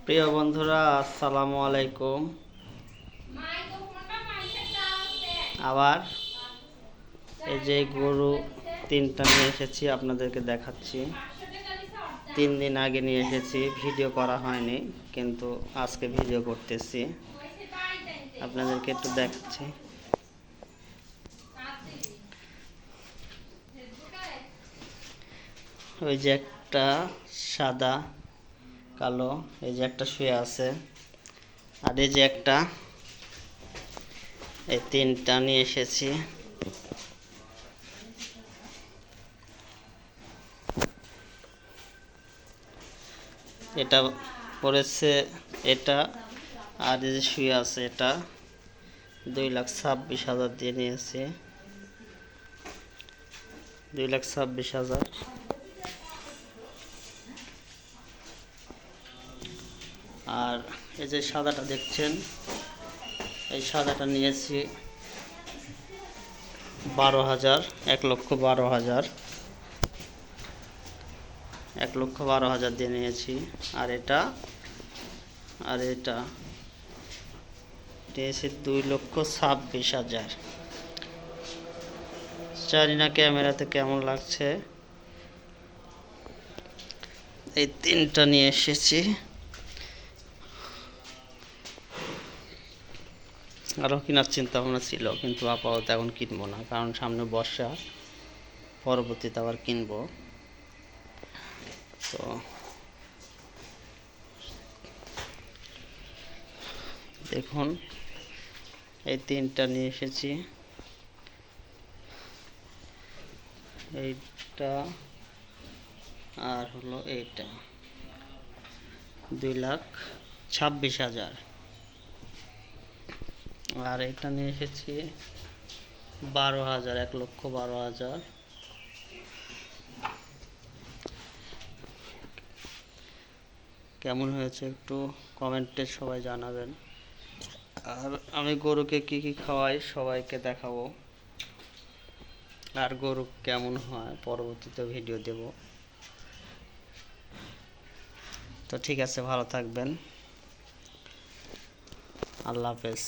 প্রিয় বন্ধুরা, আসসালামু আলাইকুম। আবার এই যে গরু তিনটা নিয়ে এসেছি, আপনাদেরকে দেখাচ্ছি। 3 দিন আগে নিয়ে এসেছি, ভিডিও করা হয়নি, কিন্তু আজকে ভিডিও করতেছি, আপনাদেরকে একটু দেখাচ্ছি। ওই যে একটা সাদা কালো, এই যে একটা শুয়ে আছে, আর এই যে একটা, এই তিনটা নিয়ে এসেছি। এটা পড়েছে, এটা আর এই যে শুয়ে আছে, এটা 2,26,000 দিয়ে নিয়েছি। 2,26,000। আর এই যে সাদাটা দেখছেন, এই সাদাটা নিয়েছি 12,000, 1,12,000, 1,12,000 দিয়ে নিয়েছি। আর এটা নিয়েছি 2,26,000। জানি না ক্যামেরাতে কেমন লাগছে। এই তিনটা নিয়ে এসেছি। আরও কেনার চিন্তা ভাবনা ছিল, কিন্তু আপাতত এখন কিনবো না, কারণ সামনে বর্ষা, পরবর্তীতে আবার কিনবো। তো দেখুন, এই তিনটা নিয়ে এসেছি। এইটা আর হলো এইটা, 2,26,000। আর এটা নিয়ে এসেছি 12,000, 1,12,000। কেমন হয়েছে একটু কমেন্টে সবাই জানাবেন। আর আমি গরুকে কি কি খাওয়াই সবাইকে দেখাবো, আর গরু কেমন হয় পরবর্তীতে ভিডিও দেব। তো ঠিক আছে, ভালো থাকবেন, আল্লাহ হাফেজ।